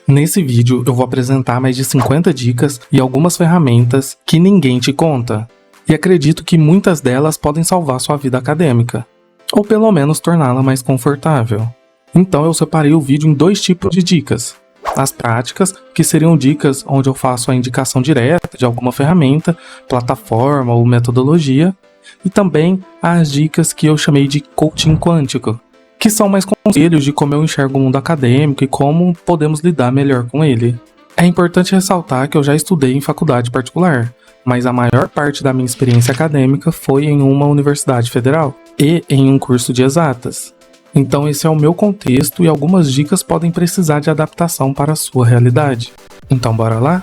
Nesse vídeo eu vou apresentar mais de 50 dicas e algumas ferramentas que ninguém te conta. E acredito que muitas delas podem salvar sua vida acadêmica, ou pelo menos torná-la mais confortável. Então eu separei o vídeo em dois tipos de dicas. As práticas, que seriam dicas onde eu faço a indicação direta de alguma ferramenta, plataforma ou metodologia, e também as dicas que eu chamei de coaching quântico, que são mais conselhos de como eu enxergo o mundo acadêmico e como podemos lidar melhor com ele. É importante ressaltar que eu já estudei em faculdade particular, mas a maior parte da minha experiência acadêmica foi em uma universidade federal e em um curso de exatas. Então esse é o meu contexto e algumas dicas podem precisar de adaptação para a sua realidade. Então bora lá?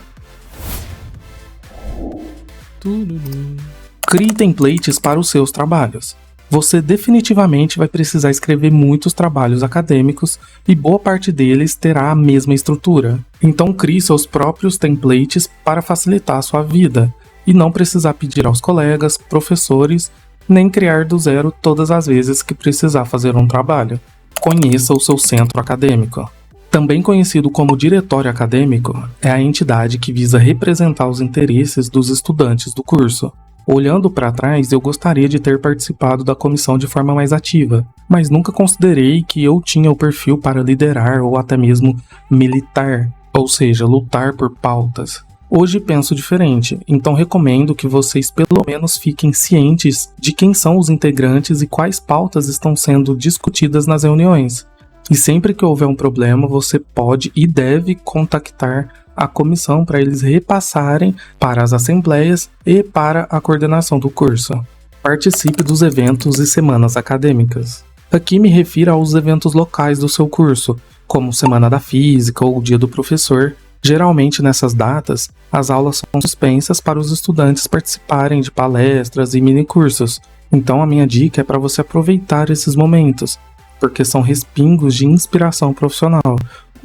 Crie templates para os seus trabalhos. Você definitivamente vai precisar escrever muitos trabalhos acadêmicos e boa parte deles terá a mesma estrutura. Então crie seus próprios templates para facilitar a sua vida e não precisar pedir aos colegas, professores, nem criar do zero todas as vezes que precisar fazer um trabalho. Conheça o seu centro acadêmico. Também conhecido como diretório acadêmico, é a entidade que visa representar os interesses dos estudantes do curso. Olhando para trás, eu gostaria de ter participado da comissão de forma mais ativa, mas nunca considerei que eu tinha o perfil para liderar ou até mesmo militar, ou seja, lutar por pautas. Hoje penso diferente, então recomendo que vocês pelo menos fiquem cientes de quem são os integrantes e quais pautas estão sendo discutidas nas reuniões. E sempre que houver um problema, você pode e deve contactar a comissão para eles repassarem para as assembleias e para a coordenação do curso. Participe dos eventos e semanas acadêmicas. Aqui me refiro aos eventos locais do seu curso, como Semana da Física ou o Dia do Professor. Geralmente nessas datas, as aulas são suspensas para os estudantes participarem de palestras e minicursos. Então a minha dica é para você aproveitar esses momentos, porque são respingos de inspiração profissional.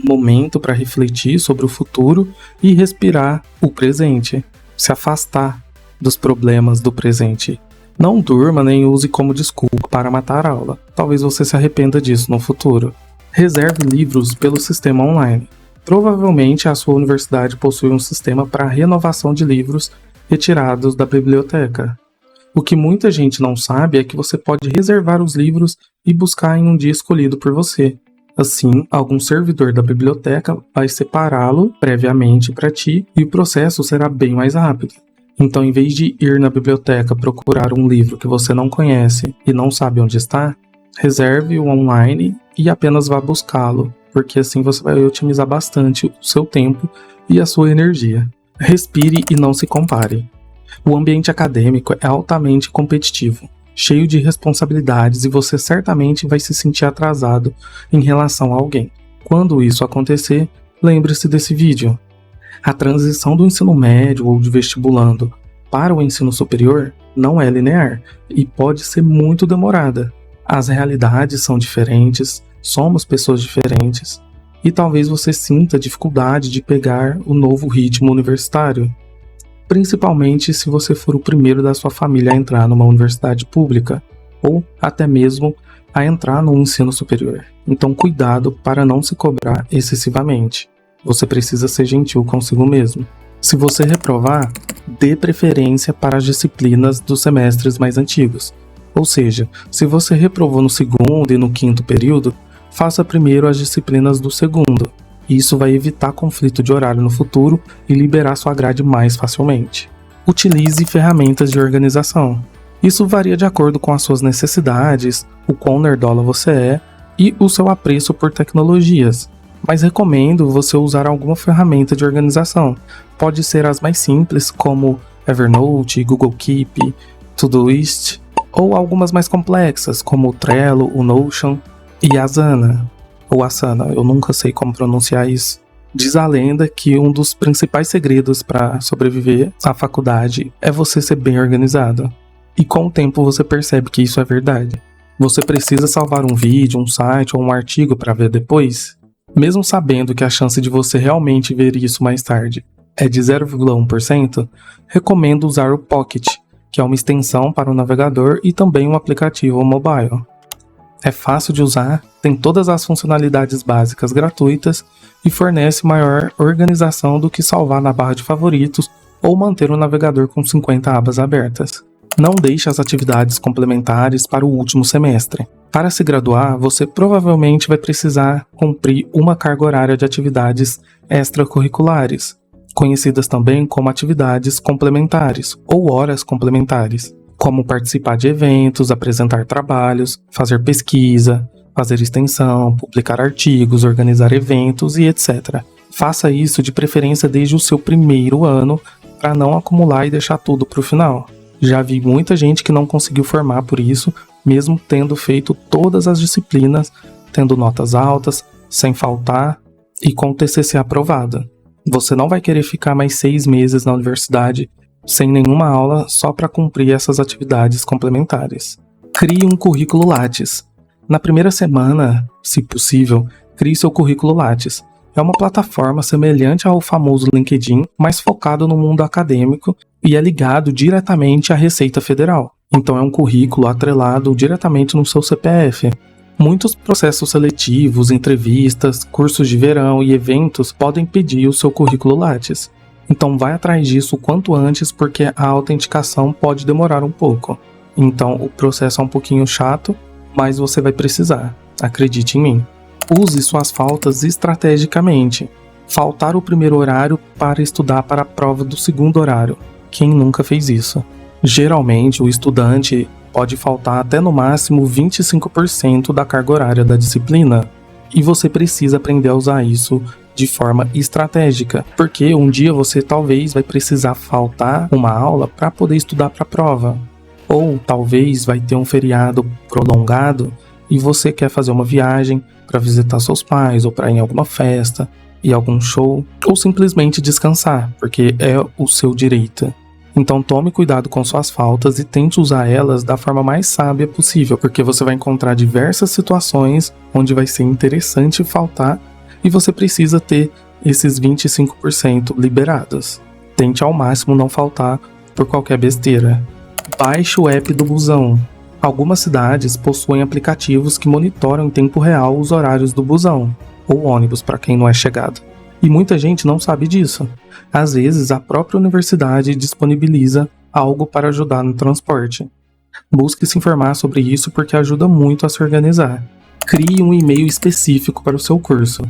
Um momento para refletir sobre o futuro e respirar o presente, se afastar dos problemas do presente. Não durma nem use como desculpa para matar a aula. Talvez você se arrependa disso no futuro. Reserve livros pelo sistema online. Provavelmente a sua universidade possui um sistema para renovação de livros retirados da biblioteca. O que muita gente não sabe é que você pode reservar os livros e buscar em um dia escolhido por você. Assim, algum servidor da biblioteca vai separá-lo previamente para ti e o processo será bem mais rápido. Então, em vez de ir na biblioteca procurar um livro que você não conhece e não sabe onde está, reserve-o online e apenas vá buscá-lo, porque assim você vai otimizar bastante o seu tempo e a sua energia. Respire e não se compare. O ambiente acadêmico é altamente competitivo, cheio de responsabilidades e você certamente vai se sentir atrasado em relação a alguém. Quando isso acontecer, lembre-se desse vídeo. A transição do ensino médio ou de vestibulando para o ensino superior não é linear e pode ser muito demorada. As realidades são diferentes, somos pessoas diferentes e talvez você sinta dificuldade de pegar o novo ritmo universitário. Principalmente se você for o primeiro da sua família a entrar numa universidade pública, ou até mesmo a entrar no ensino superior. Então cuidado para não se cobrar excessivamente. Você precisa ser gentil consigo mesmo. Se você reprovar, dê preferência para as disciplinas dos semestres mais antigos. Ou seja, se você reprovou no segundo e no quinto período, faça primeiro as disciplinas do segundo. Isso vai evitar conflito de horário no futuro e liberar sua grade mais facilmente. Utilize ferramentas de organização. Isso varia de acordo com as suas necessidades, o quão nerdola você é e o seu apreço por tecnologias. Mas recomendo você usar alguma ferramenta de organização. Pode ser as mais simples, como Evernote, Google Keep, Todoist, ou algumas mais complexas, como o Trello, o Notion e a Asana. Ou Asana, eu nunca sei como pronunciar isso. Diz a lenda que um dos principais segredos para sobreviver à faculdade é você ser bem organizado. E com o tempo você percebe que isso é verdade. Você precisa salvar um vídeo, um site ou um artigo para ver depois? Mesmo sabendo que a chance de você realmente ver isso mais tarde é de 0,1%, recomendo usar o Pocket, que é uma extensão para o navegador e também um aplicativo mobile. É fácil de usar, tem todas as funcionalidades básicas gratuitas e fornece maior organização do que salvar na barra de favoritos ou manter um navegador com 50 abas abertas. Não deixe as atividades complementares para o último semestre. Para se graduar, você provavelmente vai precisar cumprir uma carga horária de atividades extracurriculares, conhecidas também como atividades complementares ou horas complementares, como participar de eventos, apresentar trabalhos, fazer pesquisa, fazer extensão, publicar artigos, organizar eventos e etc. Faça isso de preferência desde o seu primeiro ano para não acumular e deixar tudo para o final. Já vi muita gente que não conseguiu formar por isso, mesmo tendo feito todas as disciplinas, tendo notas altas, sem faltar e com o TCC aprovado. Você não vai querer ficar mais 6 meses na universidade sem nenhuma aula só para cumprir essas atividades complementares. Crie um currículo Lattes. Na primeira semana, se possível, crie seu currículo Lattes. É uma plataforma semelhante ao famoso LinkedIn, mas focado no mundo acadêmico e é ligado diretamente à Receita Federal. Então é um currículo atrelado diretamente no seu CPF. Muitos processos seletivos, entrevistas, cursos de verão e eventos podem pedir o seu currículo Lattes. Então vai atrás disso o quanto antes, porque a autenticação pode demorar um pouco. Então o processo é um pouquinho chato, mas você vai precisar, acredite em mim. Use suas faltas estrategicamente. Faltar o primeiro horário para estudar para a prova do segundo horário. Quem nunca fez isso? Geralmente, o estudante pode faltar até no máximo 25% da carga horária da disciplina. E você precisa aprender a usar isso de forma estratégica, porque um dia você talvez vai precisar faltar uma aula para poder estudar para a prova. Ou talvez vai ter um feriado prolongado e você quer fazer uma viagem para visitar seus pais ou para ir em alguma festa, ir a algum show, ou simplesmente descansar, porque é o seu direito. Então tome cuidado com suas faltas e tente usar elas da forma mais sábia possível, porque você vai encontrar diversas situações onde vai ser interessante faltar e você precisa ter esses 25% liberados. Tente ao máximo não faltar por qualquer besteira. Baixe o app do busão. Algumas cidades possuem aplicativos que monitoram em tempo real os horários do busão, ou ônibus para quem não é chegado. E muita gente não sabe disso. Às vezes, a própria universidade disponibiliza algo para ajudar no transporte. Busque se informar sobre isso porque ajuda muito a se organizar. Crie um e-mail específico para o seu curso.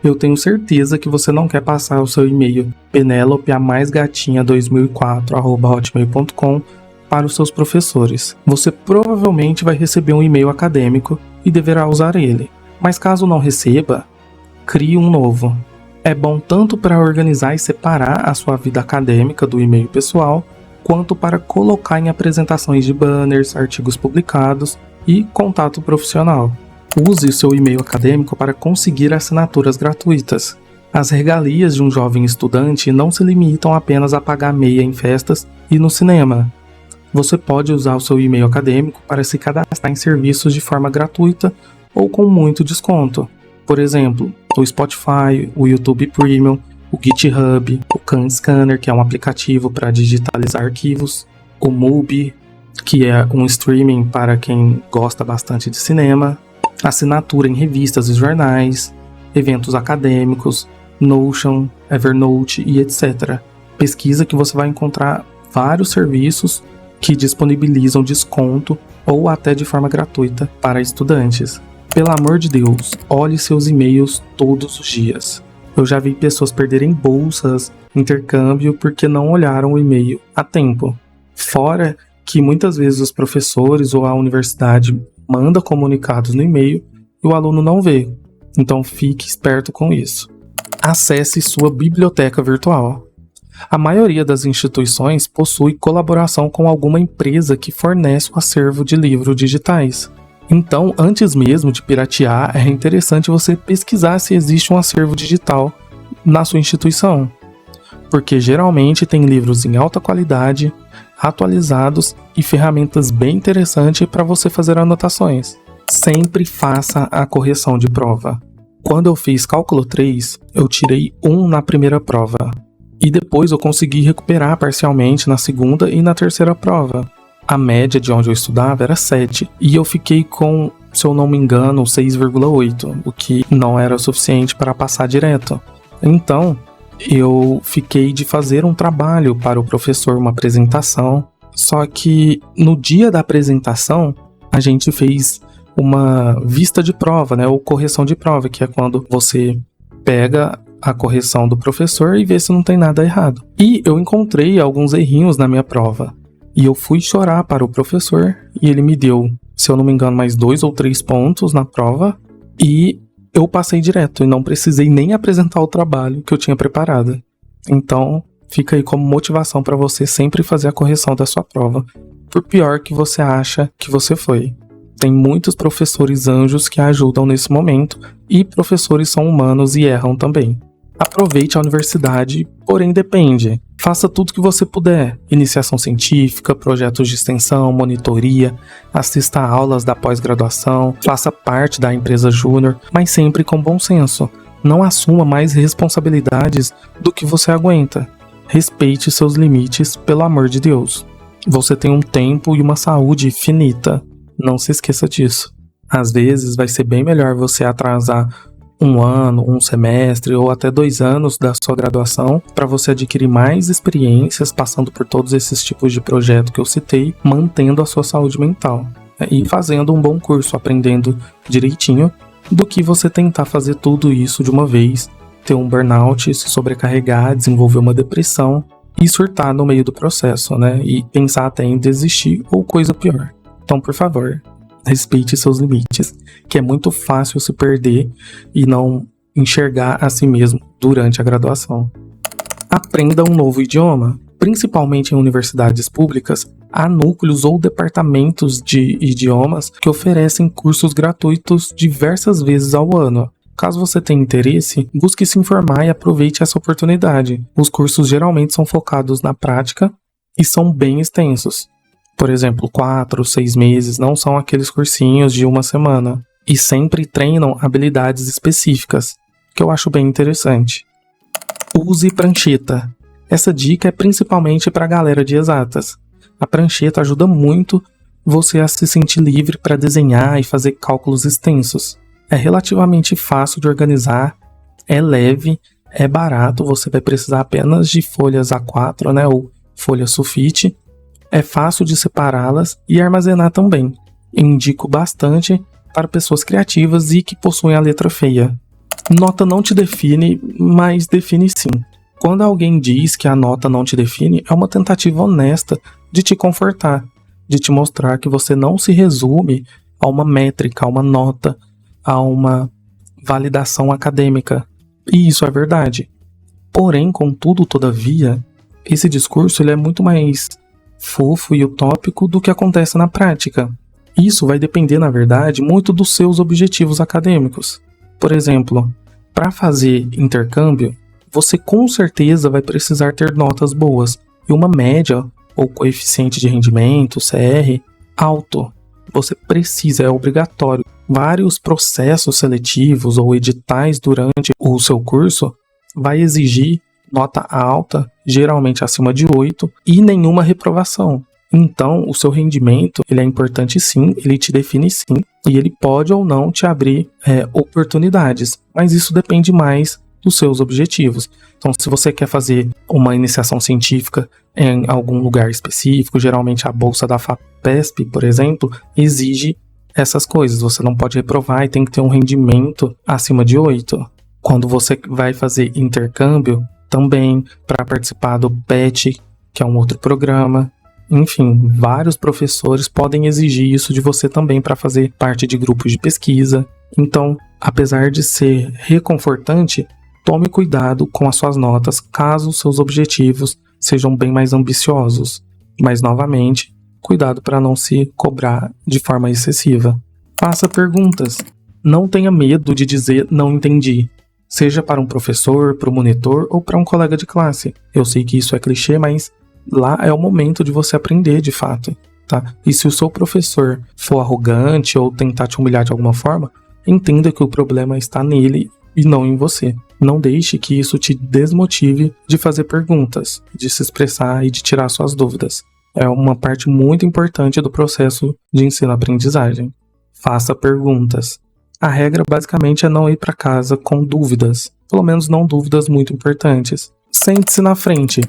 Eu tenho certeza que você não quer passar o seu e-mail penelopeamaisgatinha2004@hotmail.com para os seus professores. Você provavelmente vai receber um e-mail acadêmico e deverá usar ele. Mas caso não receba, crie um novo. É bom tanto para organizar e separar a sua vida acadêmica do e-mail pessoal, quanto para colocar em apresentações de banners, artigos publicados e contato profissional. Use o seu e-mail acadêmico para conseguir assinaturas gratuitas. As regalias de um jovem estudante não se limitam apenas a pagar meia em festas e no cinema. Você pode usar o seu e-mail acadêmico para se cadastrar em serviços de forma gratuita ou com muito desconto. Por exemplo, o Spotify, o YouTube Premium, o GitHub, o Khan Scanner, que é um aplicativo para digitalizar arquivos, o Mubi, que é um streaming para quem gosta bastante de cinema, assinatura em revistas e jornais, eventos acadêmicos, Notion, Evernote e etc. Pesquisa que você vai encontrar vários serviços que disponibilizam desconto ou até de forma gratuita para estudantes. Pelo amor de Deus, olhe seus e-mails todos os dias. Eu já vi pessoas perderem bolsas, intercâmbio, porque não olharam o e-mail a tempo. Fora que muitas vezes os professores ou a universidade manda comunicados no e-mail e o aluno não vê. Então fique esperto com isso. Acesse sua biblioteca virtual. A maioria das instituições possui colaboração com alguma empresa que fornece o acervo de livros digitais. Então, antes mesmo de piratear, é interessante você pesquisar se existe um acervo digital na sua instituição, porque geralmente tem livros em alta qualidade, atualizados e ferramentas bem interessantes para você fazer anotações. Sempre faça a correção de prova. Quando eu fiz cálculo 3, eu tirei 1 na primeira prova, e depois eu consegui recuperar parcialmente na segunda e na terceira prova. A média de onde eu estudava era 7, e eu fiquei com, se eu não me engano, 6,8, o que não era suficiente para passar direto. Então, eu fiquei de fazer um trabalho para o professor, uma apresentação, só que no dia da apresentação, a gente fez uma vista de prova, né, ou correção de prova, que é quando você pega a correção do professor e vê se não tem nada errado. E eu encontrei alguns errinhos na minha prova. E eu fui chorar para o professor e ele me deu, se eu não me engano, mais 2 ou 3 pontos na prova e eu passei direto e não precisei nem apresentar o trabalho que eu tinha preparado. Então, fica aí como motivação para você sempre fazer a correção da sua prova, por pior que você acha que você foi. Tem muitos professores anjos que ajudam nesse momento e professores são humanos e erram também. Aproveite a universidade, porém depende. Faça tudo que você puder. Iniciação científica, projetos de extensão, monitoria, assista a aulas da pós-graduação, faça parte da empresa júnior, mas sempre com bom senso. Não assuma mais responsabilidades do que você aguenta. Respeite seus limites, pelo amor de Deus. Você tem um tempo e uma saúde finita. Não se esqueça disso. Às vezes vai ser bem melhor você atrasar 1 ano, 1 semestre ou até 2 anos da sua graduação para você adquirir mais experiências passando por todos esses tipos de projeto que eu citei, mantendo a sua saúde mental e fazendo um bom curso, aprendendo direitinho, do que você tentar fazer tudo isso de uma vez, ter um burnout, se sobrecarregar, desenvolver uma depressão e surtar no meio do processo, né? E pensar até em desistir ou coisa pior. Então, por favor, respeite seus limites, que é muito fácil se perder e não enxergar a si mesmo durante a graduação. Aprenda um novo idioma. Principalmente em universidades públicas, há núcleos ou departamentos de idiomas que oferecem cursos gratuitos diversas vezes ao ano. Caso você tenha interesse, busque se informar e aproveite essa oportunidade. Os cursos geralmente são focados na prática e são bem extensos. Por exemplo, 4, 6 meses, não são aqueles cursinhos de 1 semana. E sempre treinam habilidades específicas, que eu acho bem interessante. Use prancheta. Essa dica é principalmente para a galera de exatas. A prancheta ajuda muito você a se sentir livre para desenhar e fazer cálculos extensos. É relativamente fácil de organizar, é leve, é barato, você vai precisar apenas de folhas A4, né, ou folha sulfite. É fácil de separá-las e armazenar também. Indico bastante para pessoas criativas e que possuem a letra feia. Nota não te define, mas define sim. Quando alguém diz que a nota não te define, é uma tentativa honesta de te confortar, de te mostrar que você não se resume a uma métrica, a uma nota, a uma validação acadêmica. E isso é verdade. Porém, contudo, todavia, esse discurso ele é muito mais fofo e utópico do que acontece na prática. Isso vai depender, na verdade, muito dos seus objetivos acadêmicos. Por exemplo, para fazer intercâmbio, você com certeza vai precisar ter notas boas e uma média ou coeficiente de rendimento, CR, alto. Você precisa, é obrigatório. Vários processos seletivos ou editais durante o seu curso vai exigir nota alta, geralmente acima de 8, e nenhuma reprovação. Então, o seu rendimento ele é importante sim, ele te define sim, e ele pode ou não te abrir oportunidades, mas isso depende mais dos seus objetivos. Então, se você quer fazer uma iniciação científica em algum lugar específico, geralmente a bolsa da FAPESP, por exemplo, exige essas coisas. Você não pode reprovar e tem que ter um rendimento acima de 8. Quando você vai fazer intercâmbio, também para participar do PET, que é um outro programa. Enfim, vários professores podem exigir isso de você também para fazer parte de grupos de pesquisa. Então, apesar de ser reconfortante, tome cuidado com as suas notas caso seus objetivos sejam bem mais ambiciosos. Mas, novamente, cuidado para não se cobrar de forma excessiva. Faça perguntas. Não tenha medo de dizer não entendi. Seja para um professor, para um monitor ou para um colega de classe. Eu sei que isso é clichê, mas lá é o momento de você aprender de fato, tá? E se o seu professor for arrogante ou tentar te humilhar de alguma forma, entenda que o problema está nele e não em você. Não deixe que isso te desmotive de fazer perguntas, de se expressar e de tirar suas dúvidas. É uma parte muito importante do processo de ensino-aprendizagem. Faça perguntas. A regra basicamente é não ir para casa com dúvidas, pelo menos não dúvidas muito importantes. Sente-se na frente.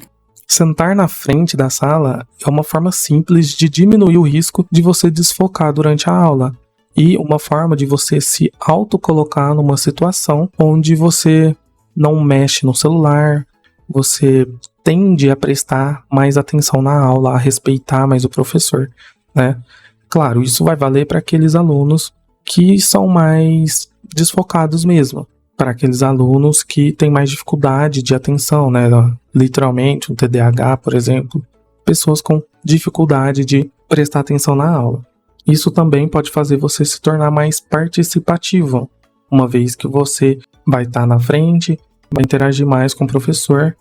Sentar na frente da sala é uma forma simples de diminuir o risco de você desfocar durante a aula e uma forma de você se autocolocar numa situação onde você não mexe no celular, você tende a prestar mais atenção na aula, a respeitar mais o professor, né? Claro, isso vai valer para aqueles alunos que são mais desfocados mesmo, para aqueles alunos que têm mais dificuldade de atenção, né? Literalmente, um TDAH, por exemplo, pessoas com dificuldade de prestar atenção na aula. Isso também pode fazer você se tornar mais participativo, uma vez que você vai estar na frente, vai interagir mais com o professor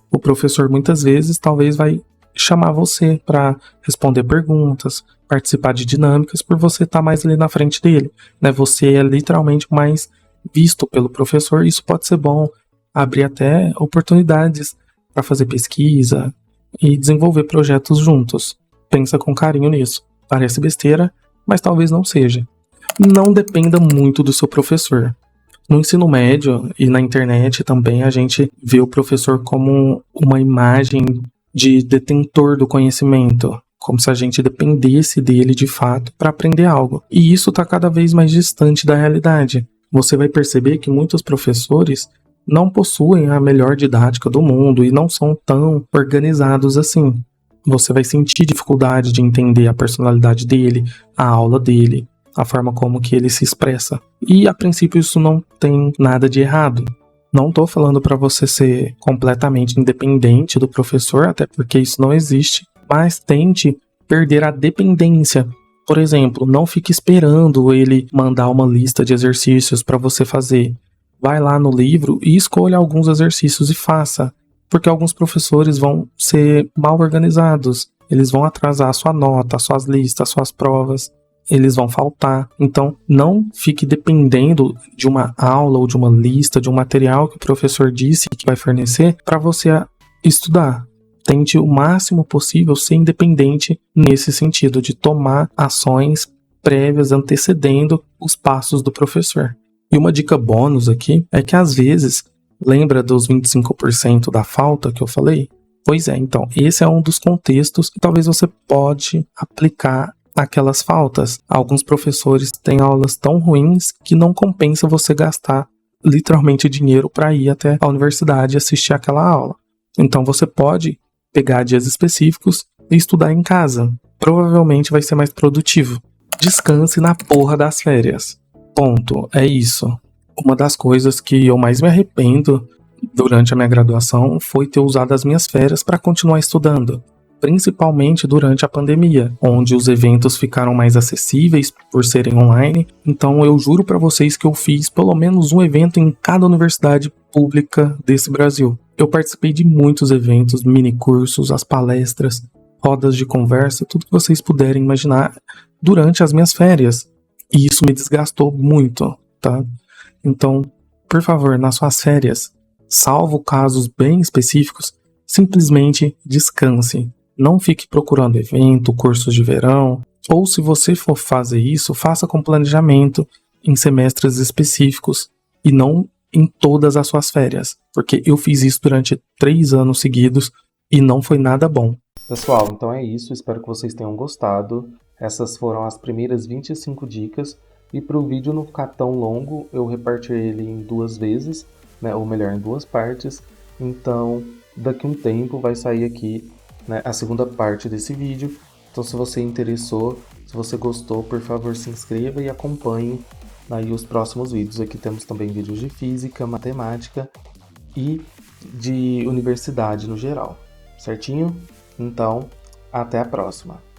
muitas vezes talvez vai chamar você para responder perguntas, participar de dinâmicas por você estar mais ali na frente dele, né? Você é literalmente mais visto pelo professor, isso pode ser bom, abrir até oportunidades para fazer pesquisa e desenvolver projetos juntos. Pensa com carinho nisso. Parece besteira, mas talvez não seja. Não dependa muito do seu professor. No ensino médio e na internet também a gente vê o professor como uma imagem de detentor do conhecimento, como se a gente dependesse dele de fato para aprender algo. E isso está cada vez mais distante da realidade. Você vai perceber que muitos professores não possuem a melhor didática do mundo e não são tão organizados assim. Você vai sentir dificuldade de entender a personalidade dele, a aula dele, a forma como que ele se expressa. E a princípio isso não tem nada de errado. Não estou falando para você ser completamente independente do professor, até porque isso não existe, mas tente perder a dependência. Por exemplo, não fique esperando ele mandar uma lista de exercícios para você fazer. Vai lá no livro e escolha alguns exercícios e faça, porque alguns professores vão ser mal organizados, eles vão atrasar a sua nota, as suas listas, as suas provas. Eles vão faltar. Então, não fique dependendo de uma aula ou de uma lista, de um material que o professor disse que vai fornecer para você estudar. Tente o máximo possível ser independente nesse sentido, de tomar ações prévias antecedendo os passos do professor. E uma dica bônus aqui é que às vezes, lembra dos 25% da falta que eu falei? Pois é, então, esse é um dos contextos que talvez você pode aplicar aquelas faltas. Alguns professores têm aulas tão ruins que não compensa você gastar literalmente dinheiro para ir até a universidade assistir aquela aula. Então você pode pegar dias específicos e estudar em casa. Provavelmente vai ser mais produtivo. Descanse na porra das férias. Ponto. É isso. Uma das coisas que eu mais me arrependo durante a minha graduação foi ter usado as minhas férias para continuar estudando. Principalmente durante a pandemia, onde os eventos ficaram mais acessíveis por serem online. Então eu juro para vocês que eu fiz pelo menos um evento em cada universidade pública desse Brasil. Eu participei de muitos eventos, mini cursos, as palestras, rodas de conversa, tudo que vocês puderem imaginar durante as minhas férias. E isso me desgastou muito, tá? Então, por favor, nas suas férias, salvo casos bem específicos, simplesmente descanse. Não fique procurando evento, cursos de verão, ou se você for fazer isso, faça com planejamento em semestres específicos e não em todas as suas férias, porque eu fiz isso durante 3 anos seguidos e não foi nada bom. Pessoal, então é isso, espero que vocês tenham gostado. Essas foram as primeiras 25 dicas e para o vídeo não ficar tão longo, eu reparti ele em 2 vezes, né, ou melhor, em 2 partes. Então, daqui a um tempo vai sair aqui, né, a segunda parte desse vídeo. Então se você interessou, se você gostou, por favor se inscreva e acompanhe aí os próximos vídeos. Aqui temos também vídeos de física, matemática e de universidade no geral, certinho? Então, até a próxima!